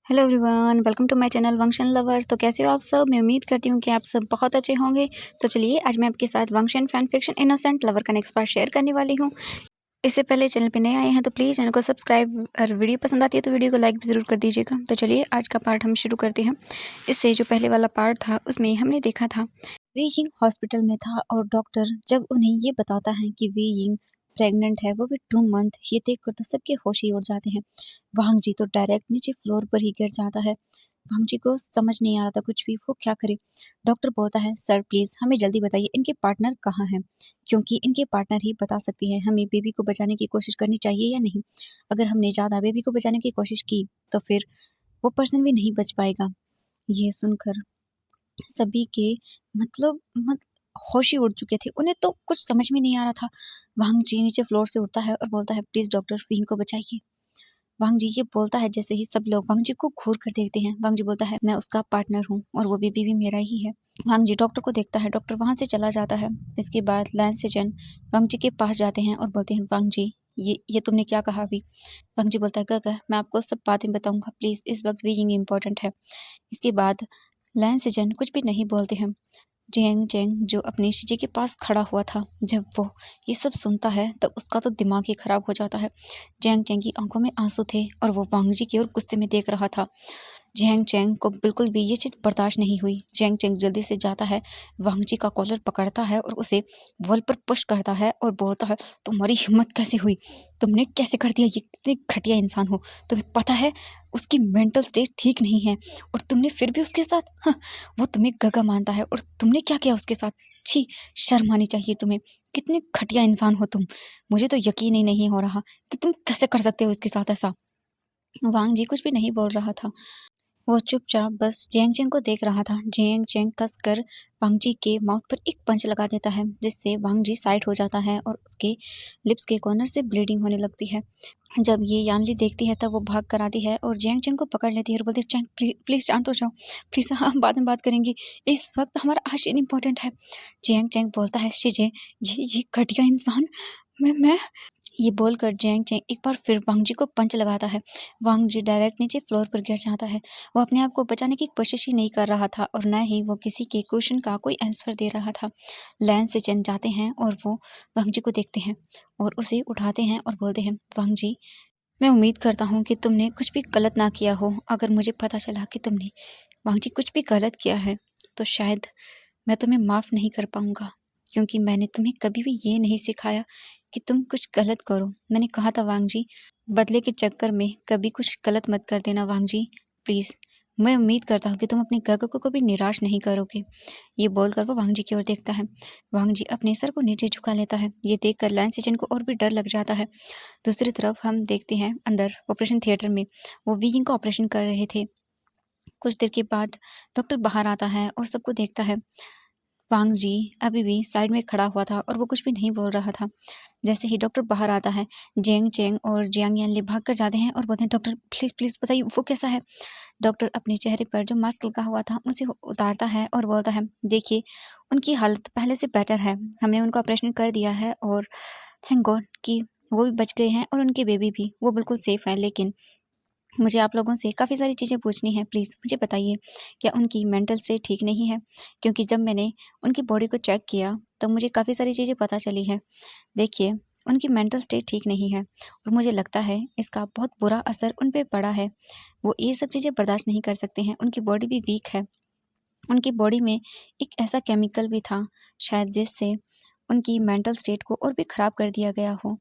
Hello everyone, welcome to my channel वंशन lovers. तो कैसे हो आप सब? मैं उम्मीद करती हूँ कि आप सब बहुत अच्छे होंगे। तो चलिए आज मैं आपके साथ वंशन फैन फिक्शन इनोसेंट लवर का नेक्स्ट पार्ट शेयर करने वाली हूँ। इससे पहले चैनल पे नए आए हैं तो प्लीज़ चैनल को सब्सक्राइब, और वीडियो पसंद आती है तो वीडियो को लाइक भी ज़रूर कर दीजिएगा। तो चलिए आज का पार्ट हम शुरू करते हैं। इससे जो पहले वाला पार्ट था उसमें हमने देखा था वे यिंग हॉस्पिटल में था और डॉक्टर जब उन्हें ये बताता है कि वे यिंग प्रेग्नेंट है, वो भी 2 मंथ, ये देखकर तो सबके होश ही उड़ जाते हैं। वांग जी तो डायरेक्ट नीचे फ्लोर पर ही गिर जाता है। वांग जी को समझ नहीं आ रहा था कुछ भी, वो क्या करे। डॉक्टर बोलता है, सर प्लीज हमें जल्दी बताइए इनके पार्टनर कहाँ हैं, क्योंकि इनके पार्टनर ही बता सकती है हमें बेबी को बचाने की कोशिश करनी चाहिए या नहीं। अगर हमने ज्यादा बेबी को बचाने की कोशिश की तो फिर वो पर्सन भी नहीं बच पाएगा। ये सुनकर सभी के मतलब मत होश ही उड़ चुके थे, उन्हें तो कुछ समझ में नहीं आ रहा था। वांग जी नीचे फ्लोर से उठता है और बोलता है, प्लीज डॉक्टर विंग को बचाइए। वांग जी ये बोलता है जैसे ही सब लोग वांग जी को घूर कर देखते हैं। वांग जी बोलता है, मैं उसका पार्टनर हूँ और वो बेबी भी मेरा ही है। वांग जी डॉक्टर को देखता है, डॉक्टर वहां से चला जाता है। इसके बाद लैन से जन वांग जी के पास जाते हैं और बोलते हैं, वांग जी ये तुमने क्या कहा अभी? वांग जी बोलता है, गगा मैं आपको सब बातें बताऊंगा, प्लीज इस वक्त वीजिंग इम्पोर्टेंट है। इसके बाद लैन से जन कुछ भी नहीं बोलते हैं। जेंग जेंग जो अपनी शीशे के पास खड़ा हुआ था, जब वो ये सब सुनता है तब उसका तो दिमाग ही खराब हो जाता है। जेंग जेंग की आंखों में आंसू थे और वो वांग जी की ओर गुस्से में देख रहा था। जेंग चेंग को बिल्कुल भी ये चीज़ बर्दाश्त नहीं हुई। जेंग चेंग जल्दी से जाता है, वांग जी का कॉलर पकड़ता है और उसे वॉल पर पुश करता है और बोलता है, तुम्हारी हिम्मत कैसे हुई? तुमने कैसे कर दिया? ये कितने घटिया इंसान हो। तुम्हें पता है उसकी मेंटल स्टेट ठीक नहीं है और तुमने फिर भी उसके साथ वो तुम्हें गगा मानता है और तुमने क्या किया उसके साथ? छी, शर्म आनी चाहिए तुम्हें। कितने घटिया इंसान हो तुम। मुझे तो यकीन ही नहीं हो रहा कि तुम कैसे कर सकते हो इसके साथ ऐसा। वांग जी कुछ भी नहीं बोल रहा था। वो चुपचाप बस जेंग चेंग को देख रहा था। जेंग चेंग कसकर वांग जी के माउथ पर एक पंच लगा देता है, जिससे वांग जी साइड हो जाता है और उसके लिप्स के कॉर्नर से ब्लीडिंग होने लगती है। जब ये यानली देखती है तब वो भाग कर आती है और जेंग चेंग को पकड़ लेती है और बोलती है, चेंग प्लीज शांत हो जाओ, प्लीज हम बाद में बात करेंगे, इस वक्त हमारा आशिन इम्पोर्टेंट है। जेंग चेंग बोलता है, शीजे ये घटिया इंसान, मैं ये बोलकर जेंग चेंग एक बार फिर वांग जी को पंच लगाता है। वांग जी डायरेक्ट नीचे फ्लोर पर गिर जाता है। वो अपने आप को बचाने की कोशिश ही नहीं कर रहा था और न ही वो किसी के क्वेश्चन का कोई आंसर दे रहा था। लैन से चन जाते हैं और वो वांग जी को देखते हैं और उसे उठाते हैं और बोलते हैं, वांग जी मैं उम्मीद करता हूँ कि तुमने कुछ भी गलत ना किया हो। अगर मुझे पता चला कि तुमने वांग जी कुछ भी गलत किया है तो शायद मैं तुम्हें माफ़ नहीं कर पाऊंगा, क्योंकि मैंने तुम्हें कभी भी ये नहीं सिखाया कि तुम कुछ गलत करो। मैंने कहा था वांग जी, बदले के चक्कर में कभी कुछ गलत मत कर देना वांग जी, प्लीज़। मैं उम्मीद करता हूँ कि तुम अपने गग को कभी निराश नहीं करोगे। ये बोलकर वो वांग जी की ओर देखता है। वांग जी अपने सर को नीचे झुका लेता है। ये देखकर लैन सिजन को और भी डर लग जाता है। दूसरी तरफ हम देखते हैं अंदर ऑपरेशन थिएटर में वो वीकिंग का ऑपरेशन कर रहे थे। कुछ देर के बाद डॉक्टर बाहर आता है और सबको देखता है। वांग जी अभी भी साइड में खड़ा हुआ था और वो कुछ भी नहीं बोल रहा था। जैसे ही डॉक्टर बाहर आता है, जेंग चेंग और जियांग यानले भाग कर जाते हैं और बोलते हैं, डॉक्टर प्लीज प्लीज बताइए वो कैसा है। डॉक्टर अपने चेहरे पर जो मास्क लगा हुआ था उसे उतारता है और बोलता है, देखिए उनकी हालत पहले से बेटर है, हमने उनका ऑपरेशन कर दिया है और थैंक गॉड कि वो भी बच गए हैं और उनके बेबी भी, वो बिल्कुल सेफ है। लेकिन मुझे आप लोगों से काफ़ी सारी चीज़ें पूछनी है, प्लीज़ मुझे बताइए क्या उनकी मेंटल स्टेट ठीक नहीं है? क्योंकि जब मैंने उनकी बॉडी को चेक किया तब मुझे काफ़ी सारी चीज़ें पता चली हैं। देखिए उनकी मेंटल स्टेट ठीक नहीं है और मुझे लगता है इसका बहुत बुरा असर उन पे पड़ा है। वो ये सब चीज़ें बर्दाश्त नहीं कर सकते हैं, उनकी बॉडी भी वीक है। उनकी बॉडी में एक ऐसा केमिकल भी था शायद जिससे उनकी मेंटल स्टेट को और भी ख़राब कर दिया गया हो।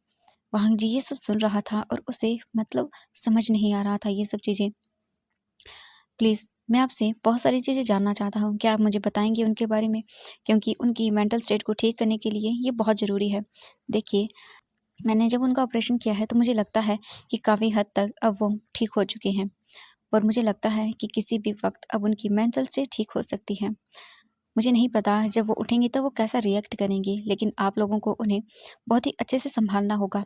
वांग जी ये सब सुन रहा था और उसे मतलब समझ नहीं आ रहा था ये सब चीज़ें। प्लीज़ मैं आपसे बहुत सारी चीज़ें जानना चाहता हूँ, क्या आप मुझे बताएंगे उनके बारे में? क्योंकि उनकी मेंटल स्टेट को ठीक करने के लिए ये बहुत ज़रूरी है। देखिए मैंने जब उनका ऑपरेशन किया है तो मुझे लगता है कि काफ़ी हद तक अब वो ठीक हो चुके हैं और मुझे लगता है कि किसी भी वक्त अब उनकी मेंटल स्टेट ठीक हो सकती है। मुझे नहीं पता जब वो उठेंगे तो वो कैसा रिएक्ट करेंगे, लेकिन आप लोगों को उन्हें बहुत ही अच्छे से संभालना होगा।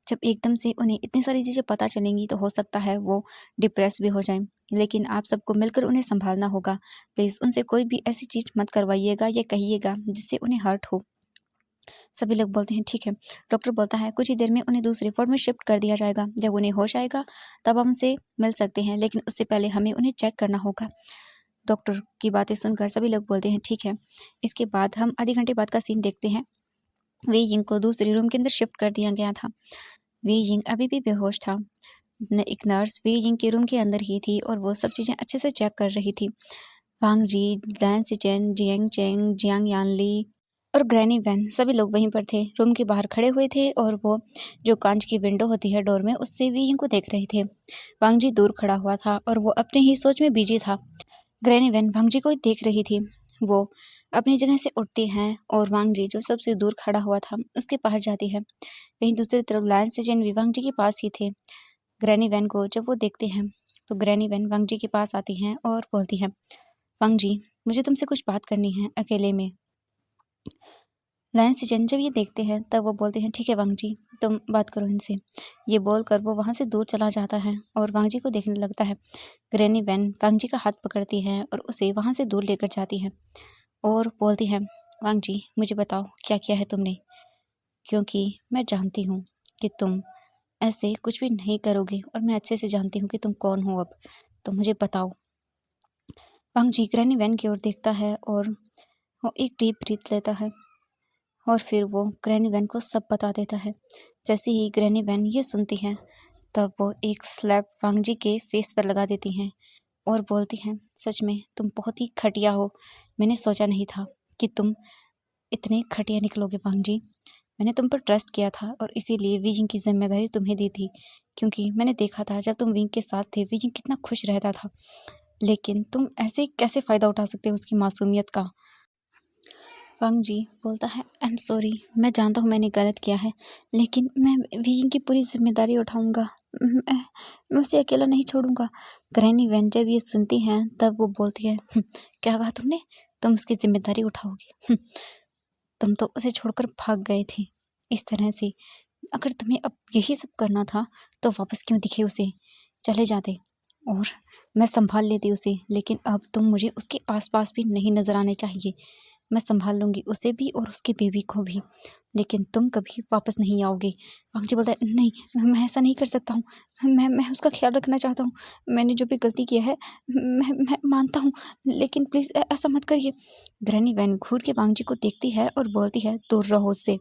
जब एकदम से उन्हें इतनी सारी चीज़ें पता चलेंगी तो हो सकता है वो डिप्रेस भी हो जाएं, लेकिन आप सबको मिलकर उन्हें संभालना होगा। प्लीज़ उनसे कोई भी ऐसी चीज़ मत करवाइएगा या कहिएगा जिससे उन्हें हर्ट हो। सभी लोग बोलते हैं ठीक है। डॉक्टर बोलता है कुछ ही देर में उन्हें दूसरे वार्ड में शिफ्ट कर दिया जाएगा। जब उन्हें होश आएगा तब हम उनसे मिल सकते हैं, लेकिन उससे पहले हमें उन्हें चेक करना होगा। डॉक्टर की बातें सुनकर सभी लोग बोलते हैं ठीक है। इसके बाद हम आधे घंटे बाद का सीन देखते हैं। वे यिंग को दूसरे रूम के अंदर शिफ्ट कर दिया गया था। वे यिंग अभी भी बेहोश था। एक नर्स वे यिंग के रूम के अंदर ही थी और वो सब चीज़ें अच्छे से चेक कर रही थी। वांग जी, लैन सिचेन, जियांग चेंग, जियांग यानली और ग्रैनी वैन सभी लोग वहीं पर थे। रूम के बाहर खड़े हुए थे और वो जो कांच की विंडो होती है डोर में, उससे वी यिंग को देख रहे थे। वांग जी दूर खड़ा हुआ था और वो अपने ही सोच में बिजी था। ग्रैनी वैन वांग जी को देख रही थी। वो अपनी जगह से उठती हैं और वांग जी जो सबसे दूर खड़ा हुआ था उसके पास जाती है। वहीं दूसरी तरफ लैन सिचेन भी वांग जी के पास ही थे। ग्रैनी वैन को जब वो देखते हैं तो ग्रैनी वैन वांग जी के पास आती हैं और बोलती हैं, वांग जी, मुझे तुमसे कुछ बात करनी है अकेले में। लैन सिचेन जब ये देखते हैं तब वो बोलते हैं ठीक है वांग जी, तुम बात करो इनसे। ये बोलकर वो वहाँ से दूर चला जाता है और वांग जी को देखने लगता है। ग्रैनी वैन वांग जी का हाथ पकड़ती है और उसे वहाँ से दूर लेकर जाती है और बोलती है, वांग जी, मुझे बताओ क्या किया है तुमने, क्योंकि मैं जानती हूँ कि तुम ऐसे कुछ भी नहीं करोगे और मैं अच्छे से जानती हूँ कि तुम कौन हो। अब तो मुझे बताओ। वांग जी ग्रैनी वैन की ओर देखता है और वो एक डीप ब्रीथ लेता है और फिर वो ग्रैनी वैन को सब बता देता है। जैसे ही ग्रैनी वैन ये सुनती हैं तब वो एक स्लैप वांग जी के फेस पर लगा देती हैं और बोलती हैं, सच में तुम बहुत ही घटिया हो। मैंने सोचा नहीं था कि तुम इतने घटिया निकलोगे वांग जी। मैंने तुम पर ट्रस्ट किया था और इसीलिए वीजिंग की जिम्मेदारी तुम्हें दी थी, क्योंकि मैंने देखा था जब तुम विंग के साथ थे वीजिंग कितना खुश रहता था। लेकिन तुम ऐसे कैसे फ़ायदा उठा सकते हो उसकी मासूमियत का। वांग जी बोलता है, आई एम सॉरी, मैं जानता हूँ मैंने गलत किया है, लेकिन मैं वीजिंग की पूरी जिम्मेदारी उठाऊंगा। मैं उसे अकेला नहीं छोड़ूंगा। ग्रैनी वैन जब ये सुनती हैं तब वो बोलती है, क्या कहा तुमने? तुम उसकी जिम्मेदारी उठाओगे? तुम तो उसे छोड़कर भाग गए थे इस तरह से। अगर तुम्हें अब यही सब करना था तो वापस क्यों दिखे उसे? चले जाते और मैं संभाल लेती उसे, लेकिन अब तुम मुझे उसके आसपास भी नहीं नजर आने चाहिए। मैं संभाल लूंगी उसे भी और उसके बेबी को भी, लेकिन तुम कभी वापस नहीं आओगे। वांग जी बोलता है, नहीं, मैं ऐसा नहीं कर सकता हूँ। मैं उसका ख्याल रखना चाहता हूँ। मैंने जो भी गलती की है मैं मानता हूँ, लेकिन प्लीज़ ऐसा मत करिए। ग्रैनी वैन घूर के वांग जी को देखती है और बोलती है, दूर रहो उससे।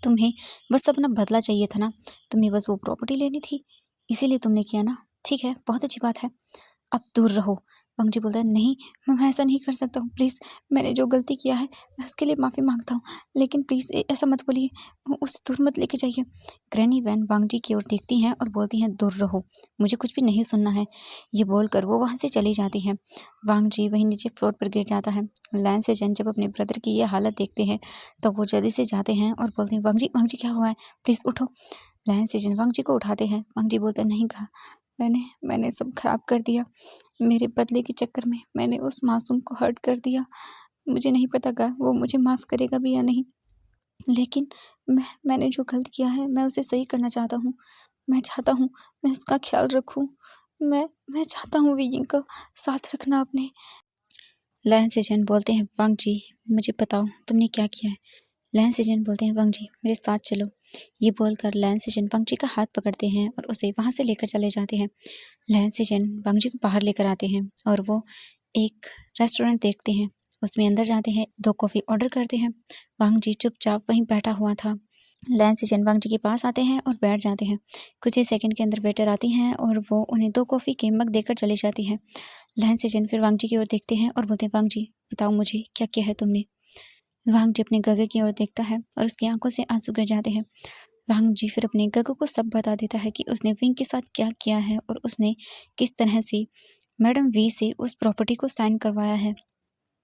तुम्हें बस अपना बदला चाहिए था ना, तुम्हें बस वो प्रॉपर्टी लेनी थी, इसीलिए तुमने किया ना। ठीक है, बहुत अच्छी बात है, अब दूर रहो। वांग जी बोलता है, नहीं, मैं ऐसा नहीं कर सकता हूँ, प्लीज़। मैंने जो गलती किया है मैं उसके लिए माफ़ी मांगता हूँ, लेकिन प्लीज़ ऐसा मत बोलिए, उसे दूर मत लेके जाइए। ग्रैनी वैन वांग जी की ओर देखती हैं और बोलती हैं, दूर रहो, मुझे कुछ भी नहीं सुनना है। ये बोलकर वो वहाँ से चली जाती हैं। वांग जी वहीं नीचे फ्लोर पर गिर जाता है। लैन से जन जब अपने ब्रदर की ये हालत देखते हैं तो वो जल्दी से जाते हैं और बोलते हैं, वांग जी क्या हुआ है, प्लीज़ उठो। लैन से जन वांग जी को उठाते हैं। वांग जी बोलते हैं, नहीं कहा, मैंने सब खराब कर दिया। मेरे बदले के चक्कर में मैंने उस मासूम को हर्ट कर दिया। मुझे नहीं पता गा वो मुझे माफ़ करेगा भी या नहीं, लेकिन मैंने जो गलत किया है मैं उसे सही करना चाहता हूँ। मैं चाहता हूँ मैं उसका ख्याल रखूँ। मैं चाहता हूँ वियिंग का साथ रखना अपने। लैन सेजन बोलते हैं, वांग जी, मुझे बताओ तुमने क्या किया है। लैन सेजन बोलते हैं, वांग जी, मेरे साथ चलो। ये बोलकर लैन सेजन वांग जी का हाथ पकड़ते हैं और उसे वहाँ से लेकर चले जाते हैं। लैन सेजन वांग जी को बाहर लेकर आते हैं और वो एक रेस्टोरेंट देखते हैं। उसमें अंदर जाते हैं, 2 कॉफ़ी ऑर्डर करते हैं। वांग जी चुपचाप वहीं बैठा हुआ था। लैन सेजन वांग जी के पास आते हैं और बैठ जाते हैं। कुछ ही सेकंड के अंदर वेटर आती हैं और वो उन्हें 2 कॉफ़ी के मग देकर चली जाती हैं। लैन सेजन फिर वांग जी की ओर देखते हैं और बोलते हैं, वांग जी, बताओ मुझे क्या किया है तुमने। वांग जी अपने गगे की ओर देखता है और उसकी आंखों से आंसू गिर जाते हैं। वांग जी फिर अपने गगो को सब बता देता है कि उसने विंग के साथ क्या किया है और उसने किस तरह से मैडम वी से उस प्रॉपर्टी को साइन करवाया है।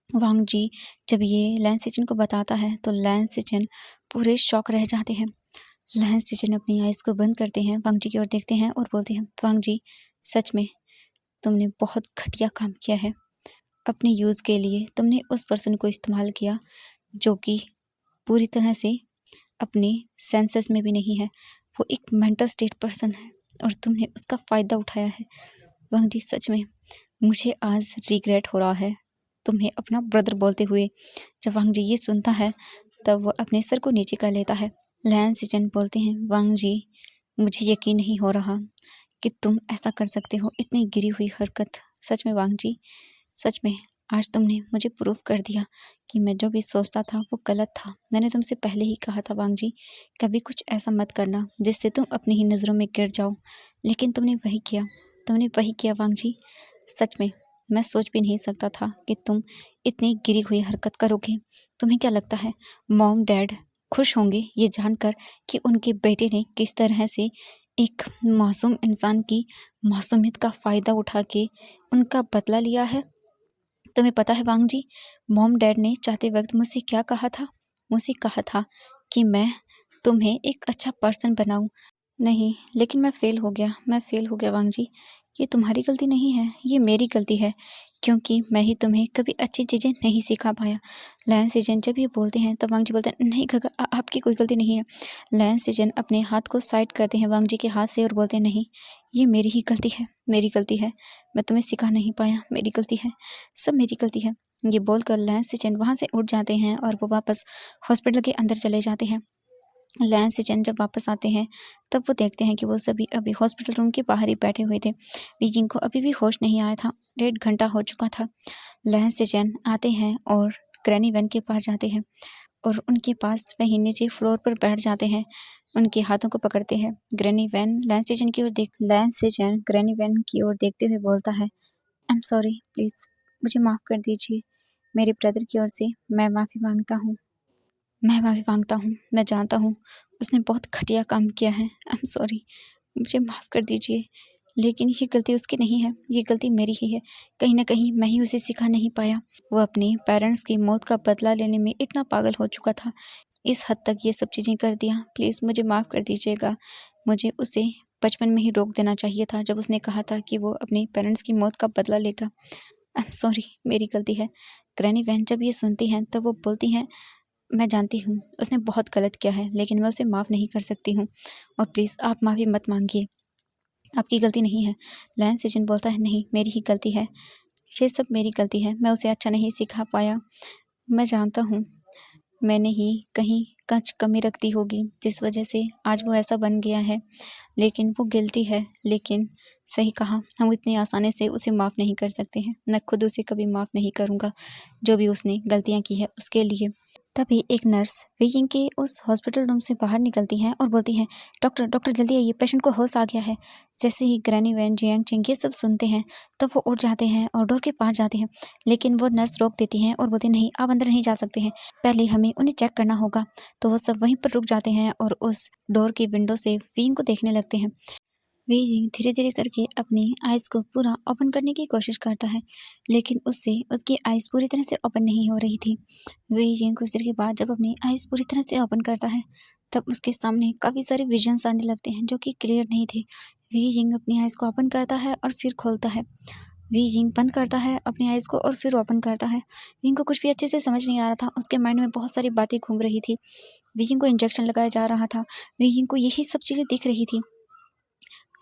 वांग जी जब ये लैन सिचन को बताता है तो लैन सिचन पूरे शॉक रह जाते हैं। लैन सिचन अपनी आइज़ को बंद करते हैं, वांग जी की ओर देखते हैं और बोलते हैं, वांग जी, सच में तुमने बहुत घटिया काम किया है। अपने यूज़ के लिए तुमने उस पर्सन को इस्तेमाल किया जो कि पूरी तरह से अपने सेंसेस में भी नहीं है। वो एक मेंटल स्टेट पर्सन है और तुमने उसका फ़ायदा उठाया है। वांग जी, सच में मुझे आज रिग्रेट हो रहा है तुम्हें अपना ब्रदर बोलते हुए। जब वांग जी ये सुनता है तब वो अपने सर को नीचे कर लेता है। लैन सिजन बोलते हैं, वांग जी, मुझे यकीन नहीं हो रहा कि तुम ऐसा कर सकते हो, इतनी गिरी हुई हरकत। सच में वांग जी, सच में आज तुमने मुझे प्रूफ कर दिया कि मैं जो भी सोचता था वो गलत था। मैंने तुमसे पहले ही कहा था वांग जी, कभी कुछ ऐसा मत करना जिससे तुम अपनी ही नज़रों में गिर जाओ, लेकिन तुमने वही किया वांग जी। सच में मैं सोच भी नहीं सकता था कि तुम इतनी गिरी हुई हरकत करोगे। तुम्हें क्या लगता है मॉम डैड खुश होंगे ये जानकर कि उनके बेटे ने किस तरह से एक मासूम इंसान की मासूमियत का फ़ायदा उठा के उनका बदला लिया है? तुम्हें पता है वांग जी, मॉम डैड ने चाहते वक्त मुझसे क्या कहा था? मुझसे कहा था कि मैं तुम्हें एक अच्छा पर्सन बनाऊं। नहीं, लेकिन मैं फेल हो गया वांग जी। ये तुम्हारी गलती नहीं है, ये मेरी गलती है, क्योंकि मैं ही तुम्हें कभी अच्छी चीज़ें नहीं सिखा पाया। लायन सेजन जब ये बोलते हैं तब वांग जी बोलते हैं, नहीं काका, आपकी कोई गलती नहीं है। लायन सेजन अपने हाथ को साइड करते हैं वांग जी के हाथ से और बोलते हैं, नहीं, ये मेरी ही गलती है, मेरी गलती है। मैं तुम्हें सिखा नहीं पाया, मेरी गलती है, सब मेरी गलती है। ये बोलकर लायन सेजन वहाँ से उठ जाते हैं और वो वापस हॉस्पिटल के अंदर चले जाते हैं। लायन सेजन जब वापस आते हैं तब वो देखते हैं कि वो सभी अभी हॉस्पिटल रूम के बाहर ही बैठे हुए थे। बीजिंग को अभी भी होश नहीं आया था, 1.5 घंटा हो चुका था। लायन सेजन आते हैं और ग्रैनी वैन के पास जाते हैं और उनके पास वहीं नीचे फ्लोर पर बैठ जाते हैं, उनके हाथों को पकड़ते हैं। लायन सेजन ग्रैनी वैन की ओर देखते हुए बोलता है, आई एम सॉरी, प्लीज़ मुझे माफ़ कर दीजिए। मेरे ब्रदर की ओर से मैं माफ़ी मांगता हूँ। मैं जानता हूँ उसने बहुत घटिया काम किया है। आई एम सॉरी, मुझे माफ़ कर दीजिए। लेकिन ये गलती उसकी नहीं है, ये गलती मेरी ही है। कहीं न कहीं मैं ही उसे सिखा नहीं पाया। वो अपने पेरेंट्स की मौत का बदला लेने में इतना पागल हो चुका था, इस हद तक ये सब चीज़ें कर दिया। प्लीज़ मुझे माफ़ कर दीजिएगा। मुझे उसे बचपन में ही रोक देना चाहिए था जब उसने कहा था कि वो अपने पेरेंट्स की मौत का बदला लेगा। आई एम सॉरी, मेरी गलती है। ग्रैनी वैन जब ये सुनती हैं तब वो बोलती हैं, मैं जानती हूँ उसने बहुत गलत किया है, लेकिन मैं उसे माफ़ नहीं कर सकती हूँ और प्लीज़ आप माफ़ी मत मांगिए, आपकी गलती नहीं है। लायन सेजन बोलता है, नहीं, मेरी ही गलती है, ये सब मेरी गलती है, मैं उसे अच्छा नहीं सिखा पाया। मैं जानता हूँ मैंने ही कहीं कच कमी रख दी होगी जिस वजह से आज वो ऐसा बन गया है, लेकिन वो गिल्टी है। लेकिन सही कहा, हम इतनी आसानी से उसे माफ़ नहीं कर सकते हैं। मैं खुद उसे कभी माफ़ नहीं करूँगा जो भी उसने गलतियाँ की है उसके लिए। तभी एक नर्स वेइंग के उस हॉस्पिटल रूम से बाहर निकलती हैं और बोलती हैं, डॉक्टर डॉक्टर जल्दी आइए, पेशेंट को होश आ गया है। जैसे ही ग्रैनी वैन जियांग चिंग ये सब सुनते हैं तब वो उठ जाते हैं और डोर के पास जाते हैं, लेकिन वो नर्स रोक देती हैं और बोलती, नहीं, आप अंदर नहीं जा सकते हैं, पहले हमें उन्हें चेक करना होगा। तो वो सब वहीं पर रुक जाते हैं और उस डोर की विंडो से वेइंग को देखने लगते हैं। वेइंग धीरे-धीरे करके अपनी आइज़ को पूरा ओपन करने की कोशिश करता है, लेकिन उससे उसकी आइज़ पूरी तरह से ओपन नहीं हो रही थी। वेइंग कुछ देर के बाद जब अपनी आइज़ पूरी तरह से ओपन करता है, तब उसके सामने काफ़ी सारे विजन्स आने लगते हैं जो कि क्लियर नहीं थे। वेइंग अपनी आइज़ को ओपन करता है और फिर खोलता है। वेइंग बंद करता है अपनी आइज़ को और फिर ओपन करता है। वेइंग को कुछ भी अच्छे से समझ नहीं आ रहा था, उसके माइंड में बहुत सारी बातें घूम रही थी। वेइंग को इंजेक्शन लगाया जा रहा था, वेइंग को यही सब चीज़ें दिख रही थी।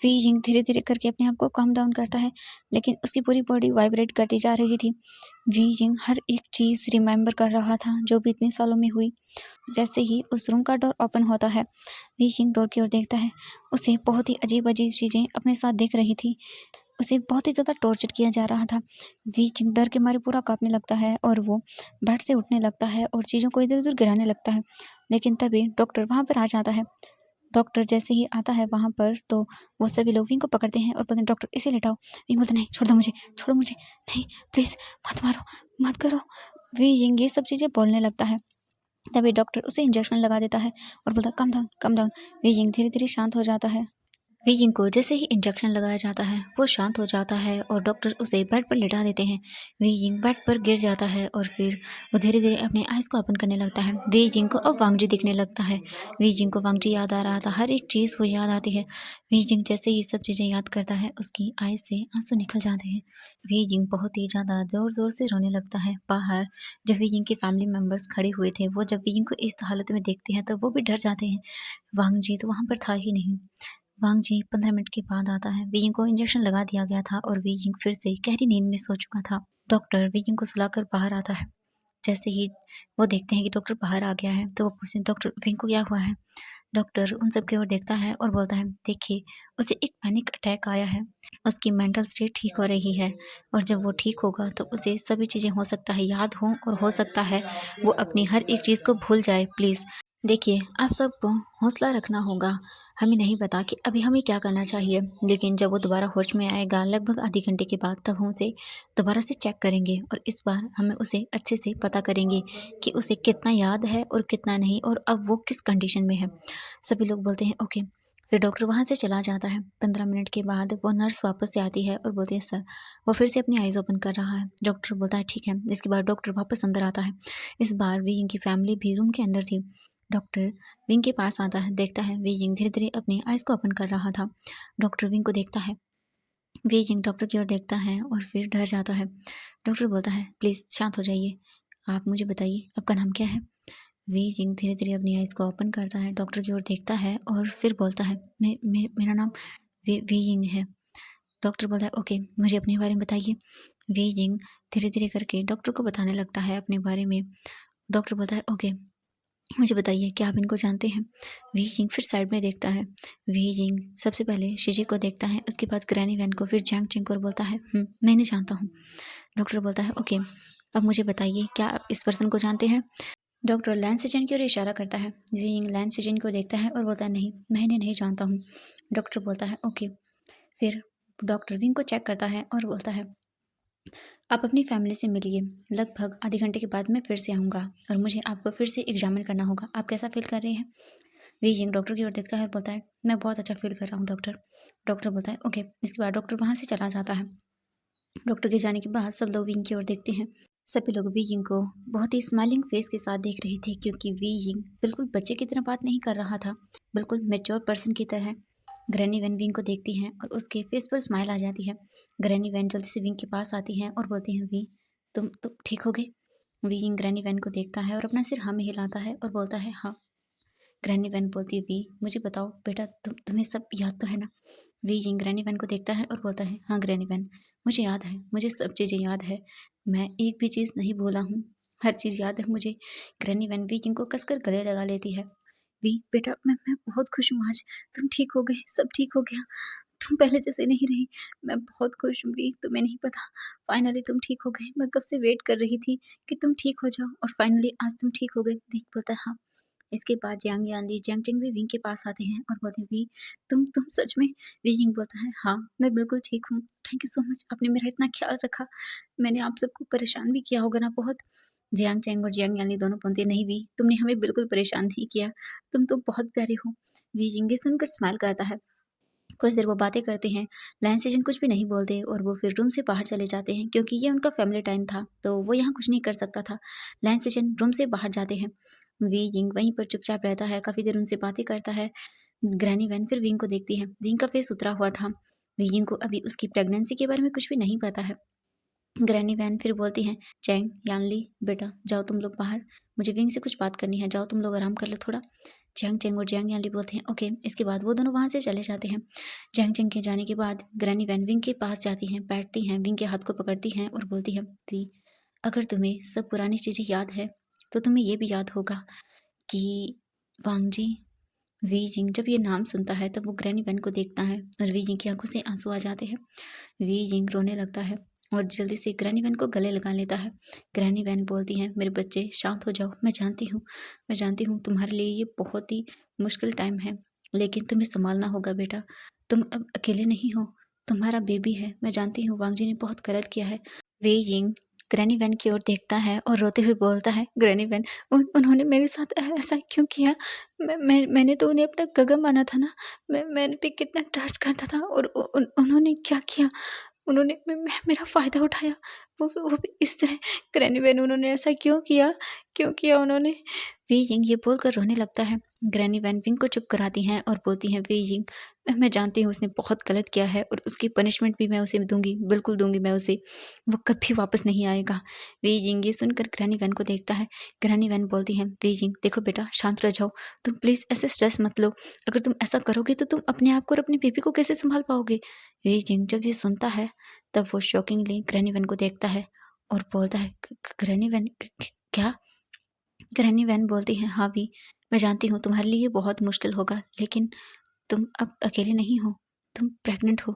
वीइंग धीरे-धीरे करके अपने आप को काम डाउन करता है, लेकिन उसकी पूरी बॉडी वाइब्रेट करती जा रही थी। वीइंग हर एक चीज़ रिमेंबर कर रहा था जो भी इतने सालों में हुई। जैसे ही उस रूम का डोर ओपन होता है, वीइंग डोर की ओर देखता है। उसे बहुत ही अजीब-अजीब चीज़ें अपने साथ दिख रही थी। उसे बहुत ही ज़्यादा टॉर्चर किया जा रहा था। वीइंग डर के मारे पूरा काँपने लगता है और वो बेड से उठने लगता है और चीज़ों को इधर-उधर गिराने लगता है। लेकिन तभी डॉक्टर वहाँ पर आ जाता है। डॉक्टर जैसे ही आता है वहाँ पर तो वो सभी लोग विंग को पकड़ते हैं और बोलते हैं, डॉक्टर इसे लेटाओ। विंग बोलता, नहीं, छोड़ो मुझे, नहीं, प्लीज़ मत मारो, मत करो। विंग ये सब चीज़ें बोलने लगता है। तभी डॉक्टर उसे इंजेक्शन लगा देता है और बोलता है, come down, come down. Wing धीरे धीरे शांत हो जाता है। वीइंग को जैसे ही इंजेक्शन लगाया जाता है वो शांत हो जाता है और डॉक्टर उसे बेड पर लेटा देते हैं। वीइंग बेड पर गिर जाता है और फिर वो धीरे धीरे अपने आइज़ को ओपन करने लगता है। वीइंग को अब वांगजी दिखने लगता है। वीइंग को वांगजी याद आ रहा था, हर एक चीज़ वो याद आती है। वीइंग जैसे ये सब चीज़ें याद करता है उसकी आइज़ से आंसू निकल जाते हैं। वीइंग बहुत ही ज़्यादा ज़ोर ज़ोर से रोने लगता है। बाहर जो वीइंग के फैमिली मेम्बर्स खड़े हुए थे वो जब वीइंग को इस हालत में देखते हैं तो वो भी डर जाते हैं। वांगजी तो वहाँ पर था ही नहीं। वांग जी 15 मिनट के बाद आता है। वीइंग को इंजेक्शन लगा दिया गया था और वीइंग फिर से गहरी नींद में सो चुका था। डॉक्टर वीइंग को सुलाकर बाहर आता है। जैसे ही वो देखते हैं कि डॉक्टर बाहर आ गया है तो वो पूछते हैं, डॉक्टर विंग को क्या हुआ है? डॉक्टर उन सब की ओर देखता है और बोलता है, देखिए उसे एक पैनिक अटैक आया है, उसकी मेंटल स्टेट ठीक हो रही है और जब वो ठीक होगा तो उसे सभी चीज़ें हो सकता है याद हों और हो सकता है वो अपनी हर एक चीज़ को भूल जाए। प्लीज़ देखिए, आप सबको हौसला रखना होगा। हमें नहीं पता कि अभी हमें क्या करना चाहिए, लेकिन जब वो दोबारा होश में आएगा लगभग आधे घंटे के बाद, तब हम उसे दोबारा से चेक करेंगे और इस बार हमें उसे अच्छे से पता करेंगे कि उसे कितना याद है और कितना नहीं और अब वो किस कंडीशन में है। सभी लोग बोलते हैं ओके। फिर डॉक्टर वहाँ से चला जाता है। 15 मिनट के बाद वो नर्स वापस से आती है और बोलती है, सर। वो फिर से अपनी आइज़ ओपन कर रहा है। डॉक्टर बोलता है ठीक है। इसके बाद डॉक्टर वापस अंदर आता है। इस बार वी की फैमिली भी रूम के अंदर थी। डॉक्टर विंग के पास आता है, देखता है वी जिंग धीरे धीरे अपनी आइज़ को ओपन कर रहा था। डॉक्टर विंग को देखता है। वी जिंग डॉक्टर की ओर देखता है और फिर डर जाता है। डॉक्टर बोलता है, प्लीज़ शांत हो जाइए, आप मुझे बताइए आपका नाम क्या है? वी जिंग धीरे धीरे अपनी आइज़ को ओपन करता है, डॉक्टर की ओर देखता है और फिर बोलता है, मेरा नाम वी जिंग है। डॉक्टर बोलता है, ओके मुझे अपने बारे में बताइए। वी जिंग धीरे धीरे करके डॉक्टर को बताने लगता है अपने बारे में। डॉक्टर बोलता है, ओके मुझे बताइए क्या आप इनको जानते हैं? वी जिंग फिर साइड में देखता है। वी जिंग सबसे पहले शिजी को देखता है, उसके बाद ग्रैनी वैन को, फिर जैंग चिंग को, और बोलता है, मैं इन्हें जानता हूँ। डॉक्टर बोलता है, ओके अब मुझे बताइए क्या आप इस पर्सन को जानते हैं? डॉक्टर लैंस सेजन की ओर इशारा करता है। वी जिंग लैंस सेजन को देखता है और बोलता है, नहीं मैं इन्हें नहीं जानता हूँ। डॉक्टर बोलता है, ओके। फिर डॉक्टर विंग को चेक करता है और बोलता है, आप अपनी फैमिली से मिलिए, लगभग आधे घंटे के बाद मैं फिर से आऊँगा और मुझे आपको फिर से एग्जामिन करना होगा। आप कैसा फील कर रहे हैं? वी जिंग डॉक्टर की ओर देखता है और बोलता है, मैं बहुत अच्छा फील कर रहा हूँ डॉक्टर। डॉक्टर बोलता है, ओके। इसके बाद डॉक्टर वहाँ से चला जाता है। डॉक्टर के जाने के बाद सब लोग विंग की ओर देखते हैं। सभी लोग वी जिंग को बहुत ही स्माइलिंग फेस के साथ देख रहे थे, क्योंकि वी जिंग बिल्कुल बच्चे की तरह बात नहीं कर रहा था, बिल्कुल मैच्योर पर्सन की तरह। ग्रैनी वैन विंग को देखती हैं और उसके फेस पर स्माइल आ जाती है। ग्रैनी वैन जल्दी से विंग के पास आती हैं और बोलती हैं, वी तुम ठीक हो गए? वी जिंग ग्रैनी वैन को देखता है और अपना सिर हाँ में हिलाता है और बोलता है, हाँ। ग्रैनी वैन बोलती है, वी मुझे बताओ बेटा, तुम्हें सब याद तो है ना? वी जिंग ग्रैनी वैन को देखता है और बोलता है, हाँ ग्रैनी वैन, मुझे याद है, मुझे सब चीज़ें याद है, मैं एक भी चीज़ नहीं भूला हूँ, हर चीज़ याद है मुझे। ग्रैनी वैन वी जिंग को कसकर गले लगा लेती है। वी बेटा, मैं बहुत खुश हूँ आज, तुम ठीक हो गए, सब ठीक हो गया, तुम पहले जैसे नहीं रही, मैं बहुत खुश हूँ वी, तुम्हें नहीं पता, फाइनली तुम ठीक हो गए, मैं कब से वेट कर रही थी कि तुम ठीक हो जाओ और फाइनली आज तुम ठीक हो गए। वी बोलता है, हाँ। इसके बाद जियांग यानली जियांग चिंग भी विंग के पास आते हैं और बोलते हैं, वी तुम सच में? वी जिंग बोलता है, हाँ मैं बिल्कुल ठीक हूँ, थैंक यू सो मच, आपने मेरा इतना ख्याल रखा, मैंने आप सबको परेशान भी किया होगा ना बहुत। जियांग चैंग और जियांग यानली दोनों बोलते हैं, नहीं वी, तुमने हमें बिल्कुल परेशान नहीं किया, तुम तो बहुत प्यारे हो। वी जिंग ये सुनकर स्माइल करता है। कुछ देर वो बातें करते हैं। लैंस एजेंट कुछ भी नहीं बोलते और वो फिर रूम से बाहर चले जाते हैं, क्योंकि ये उनका फैमिली टाइम था तो वो यहाँ कुछ नहीं कर सकता था। लैंस एजेंट रूम से बाहर जाते हैं। वी जिंग वहीं पर चुपचाप रहता है, काफ़ी देर उनसे बातें करता है। ग्रैनी वैन फिर विंग को देखती है। विंग का फेस उतरा हुआ था। वी जिंग को अभी उसकी प्रेगनेंसी के बारे में कुछ भी नहीं पता है। ग्रैनी वैन फिर बोलती हैं, चैंग यानली बेटा जाओ तुम लोग बाहर, मुझे विंग से कुछ बात करनी है, जाओ तुम लोग आराम कर लो थोड़ा। जैंग चेंग और जियांग यानली बोलते हैं, ओके। इसके बाद वो दोनों वहाँ से चले जाते हैं। जैंग चेंग के जाने के बाद ग्रैनी वैन विंग के पास जाती हैं, बैठती हैं, विंग के हाथ को पकड़ती हैं और बोलती है, वी अगर तुम्हें सब पुरानी चीज़ें याद है तो तुम्हें ये भी याद होगा कि वांगजी। वी जिंग जब ये नाम सुनता है तब वो ग्रैनी वैन को देखता है और वी जिंग की आंखों से आंसू आ जाते हैं। वी जिंग रोने लगता है और जल्दी से ग्रैनी वैन को गले लगा लेता है। ग्रैनी वैन बोलती हैं, मेरे बच्चे शांत हो जाओ, मैं जानती हूँ तुम्हारे लिए ये बहुत ही मुश्किल टाइम है, लेकिन तुम्हें संभालना होगा बेटा, तुम अब अकेले नहीं हो, तुम्हारा बेबी है, मैं जानती हूँ वांगजी ने बहुत गलत किया है। वे जिंग ग्रैनी वैन की ओर देखता है और रोते हुए बोलता है, ग्रैनी वैन उन्होंने मेरे साथ ऐसा क्यों किया? मैंने तो उन्हें अपना गगा माना था ना, मैंने पे कितना ट्रस्ट करता था और उन्होंने क्या किया? उन्होंने मेरा फ़ायदा उठाया, वो भी इस तरह। ग्रैनी वैन उन्होंने ऐसा क्यों किया उन्होंने? वी जिंग ये बोलकर रोने लगता है। ग्रैनी वैन विंग को चुप कराती हैं और बोलती हैं, वी जिंग मैं जानती हूँ उसने बहुत गलत किया है और उसकी पनिशमेंट भी मैं उसे दूंगी, बिल्कुल दूंगी मैं उसे, वो कभी वापस नहीं आएगा। वी जिंग ये सुनकर ग्रैनी वैन को देखता है। ग्रैनी वैन बोलती हैं, वी जिंग देखो बेटा शांत रह जाओ, तुम प्लीज़ ऐसे स्ट्रेस मत लो, अगर तुम ऐसा करोगे तो तुम अपने आप को और अपनी बेबी को कैसे संभाल पाओगे? वी जिंग जब ये सुनता है तब वो शॉकिंगली ग्रैनी वैन को देखता है और बोलता है, ग्रैनी वैन क्या? ग्रैनी वैन बोलती है, हाँ वी, मैं जानती हूँ तुम्हारे लिए ये बहुत मुश्किल होगा, लेकिन तुम अब अकेले नहीं हो, तुम प्रेग्नेंट हो।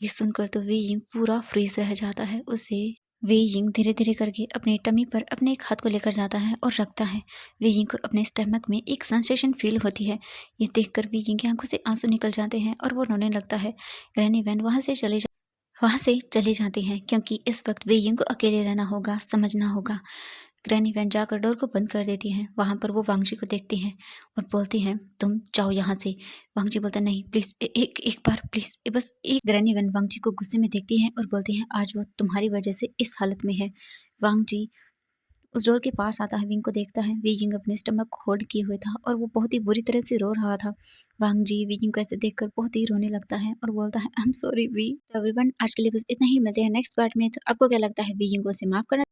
ये सुनकर तो वी यिंग पूरा फ्रीज रह जाता है। उसे वी यिंग धीरे धीरे करके अपनी टमी पर अपने एक हाथ को लेकर जाता है और रखता है। वी यिंग को अपने स्टमक में एक सेंसेशन फील होती है। ये देखकर वी यिंग की आंखों से आंसू निकल जाते हैं और वो रोने लगता है। ग्रैनी वैन वहाँ से चली जाती हैं, क्योंकि इस वक्त वे यिंग को अकेले रहना होगा, समझना होगा। ग्रैनी वैन जाकर डोर को बंद कर देती है। वहाँ पर वो वांगजी को देखती है और बोलती है, तुम जाओ यहाँ से। वांगजी बोलता, नहीं प्लीज, एक बार प्लीज, बस एक। ग्रैनी वैन वांगजी को गुस्से में देखती है और बोलती है, आज वो तुम्हारी वजह से इस हालत में है। वांगजी उस डोर के पास आता है, विंग को देखता है। वी जिंग अपने स्टमक को होल्ड किए हुए था और वो बहुत ही बुरी तरह से रो रहा था। वांग जी वी जिंग को ऐसे देखकर बहुत ही रोने लगता है और बोलता है, I am sorry we. Everyone, आज के लिए बस इतना ही। मिलते हैं नेक्स्ट पार्ट में। तो आपको क्या लगता है, वी जिंग को उसे माफ करना